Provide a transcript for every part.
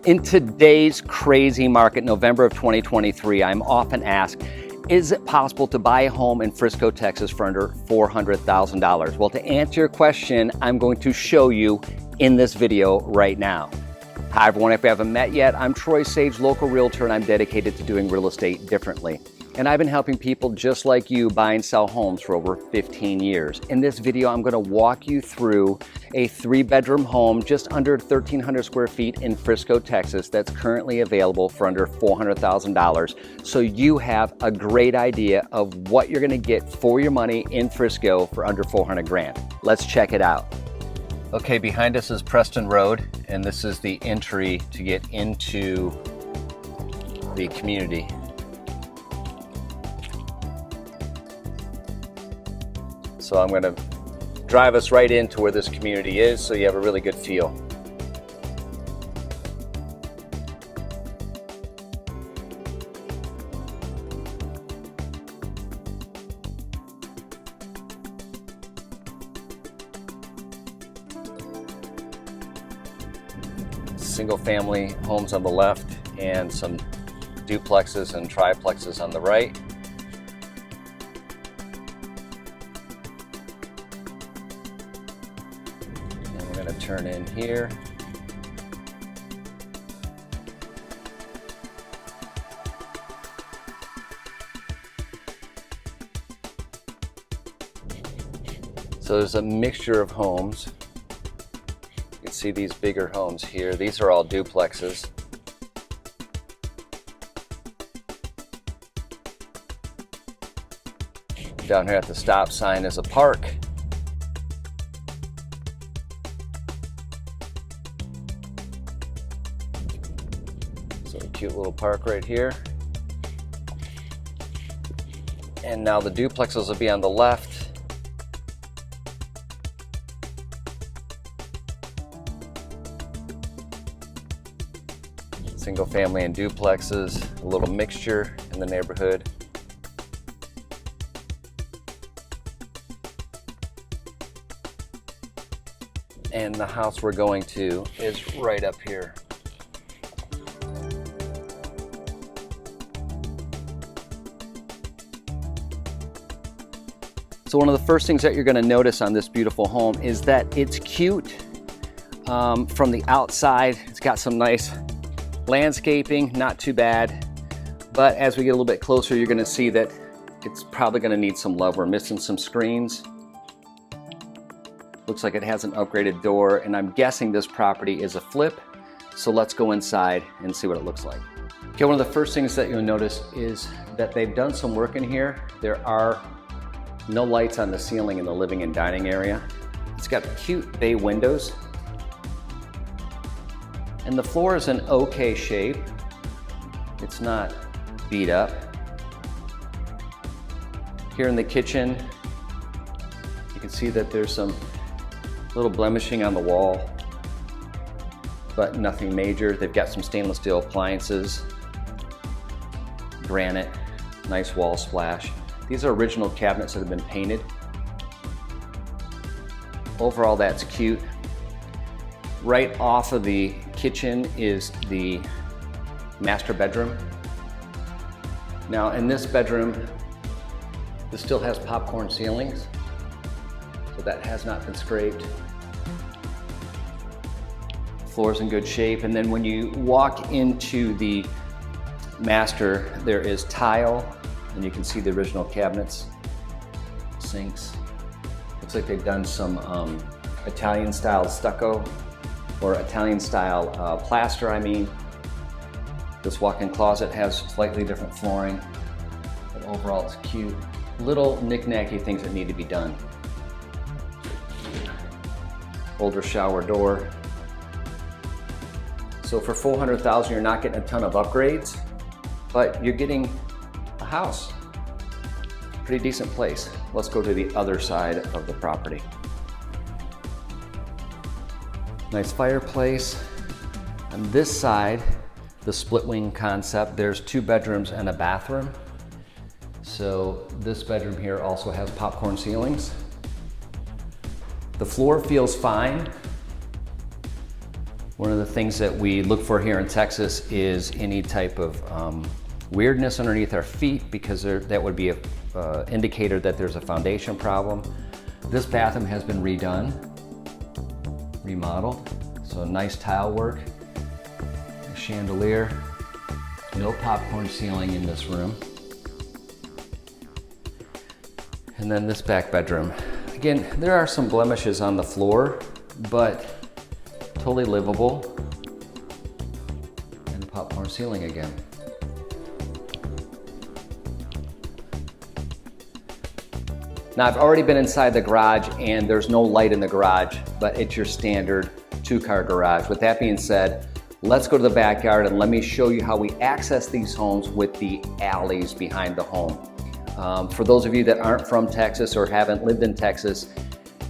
In today's crazy market, November of 2023, I'm often asked, is it possible to buy a home in Frisco, Texas for under $400,000? Well, to answer your question, I'm going to show you in this video right now. Hi everyone, if you haven't met yet, I'm Troy Sage, local realtor, and I'm dedicated to doing real estate differently. And I've been helping people just like you buy and sell homes for over 15 years. In this video, I'm gonna walk you through a 3-bedroom home just under 1,300 square feet in Frisco, Texas that's currently available for under $400,000. So you have a great idea of what you're gonna get for your money in Frisco for under 400 grand. Let's check it out. Okay, behind us is Preston Road, and this is the entry to get into the community. So I'm going to drive us right into where this community is so you have a really good feel. Single family homes on the left and some duplexes and triplexes on the right. Turn in here. So there's a mixture of homes. You can see these bigger homes here. These are all duplexes. Down here at the stop sign is a park. So a cute little park right here. And now the duplexes will be on the left. Single family and duplexes, a little mixture in the neighborhood. And the house we're going to is right up here. So one of the first things that you're gonna notice on this beautiful home is that it's cute from the outside. It's got some nice landscaping, not too bad. But as we get a little bit closer, you're gonna see that it's probably gonna need some love. We're missing some screens. Looks like it has an upgraded door, and I'm guessing this property is a flip. So let's go inside and see what it looks like. Okay, one of the first things that you'll notice is that they've done some work in here. There are no lights on the ceiling in the living and dining area. It's got cute bay windows. And the floor is in okay shape. It's not beat up. Here in the kitchen, you can see that there's some little blemishing on the wall, but nothing major. They've got some stainless steel appliances, granite, nice wall splash. These are original cabinets that have been painted. Overall, that's cute. Right off of the kitchen is the master bedroom. Now in this bedroom, this still has popcorn ceilings, so that has not been scraped. Floor's in good shape, and then when you walk into the master, there is tile, and you can see the original cabinets, sinks. Looks like they've done some Italian style stucco, or Italian style plaster, I mean. This walk-in closet has slightly different flooring, but overall it's cute. Little knick-knacky things that need to be done. Older shower door. So for $400,000, you're not getting a ton of upgrades, but you're getting a house. Pretty decent place. Let's go to the other side of the property. Nice fireplace. On this side, the split wing concept, there's 2 bedrooms and a bathroom. So this bedroom here also has popcorn ceilings. The floor feels fine. One of the things that we look for here in Texas is any type of weirdness underneath our feet, because that would be an indicator that there's a foundation problem. This bathroom has been redone, remodeled, so nice tile work, a chandelier, no popcorn ceiling in this room. And then this back bedroom. Again, there are some blemishes on the floor, but totally livable. And the popcorn ceiling again. Now, I've already been inside the garage and there's no light in the garage, but it's your standard 2-car garage. With that being said, let's go to the backyard and let me show you how we access these homes with the alleys behind the home. For those of you that aren't from Texas or haven't lived in Texas,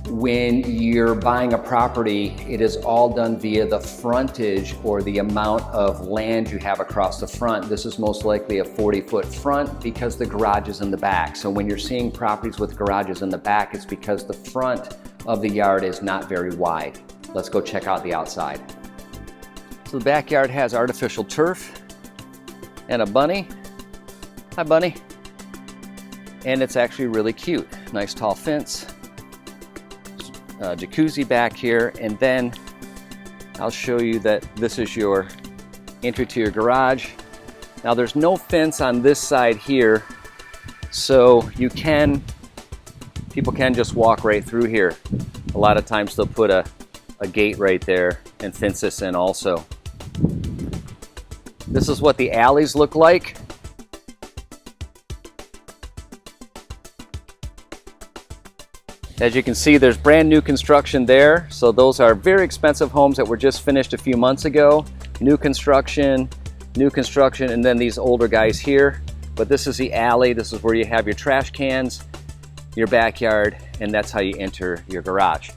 when you're buying a property, it is all done via the frontage or the amount of land you have across the front. This is most likely a 40-foot front because the garage is in the back. So when you're seeing properties with garages in the back, it's because the front of the yard is not very wide. Let's go check out the outside. So the backyard has artificial turf and a bunny. Hi, bunny. And it's actually really cute. Nice tall fence. Jacuzzi back here, and then I'll show you that this is your entry to your garage. Now there's no fence on this side here, so people can just walk right through here. A lot of times they'll put a gate right there and fence this in also. This is what the alleys look like. As you can see, there's brand new construction there. So those are very expensive homes that were just finished a few months ago. New construction, and then these older guys here. But this is the alley. This is where you have your trash cans, your backyard, and that's how you enter your garage.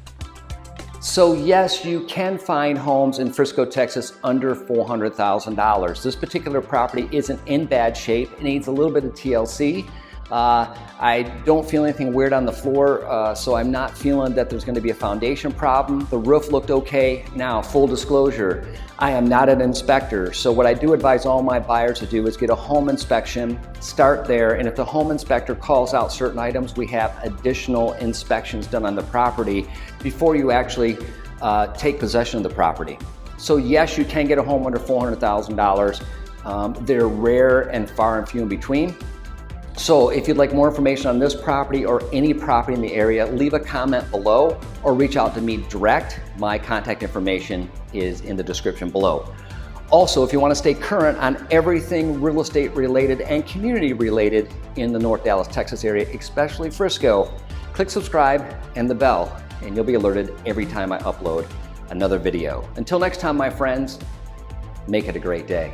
So yes, you can find homes in Frisco, Texas under $400,000. This particular property isn't in bad shape. It needs a little bit of TLC. I don't feel anything weird on the floor, so I'm not feeling that there's going to be a foundation problem. The roof looked okay. Now, full disclosure, I am not an inspector, so what I do advise all my buyers to do is get a home inspection, start there, and if the home inspector calls out certain items, we have additional inspections done on the property before you actually take possession of the property. So yes, you can get a home under $400,000. They're rare and far and few in between. So if you'd like more information on this property or any property in the area, leave a comment below or reach out to me direct. My contact information is in the description below. Also, if you want to stay current on everything real estate related and community related in the North Dallas, Texas area, especially Frisco, click subscribe and the bell, and you'll be alerted every time I upload another video. Until next time, my friends, make it a great day.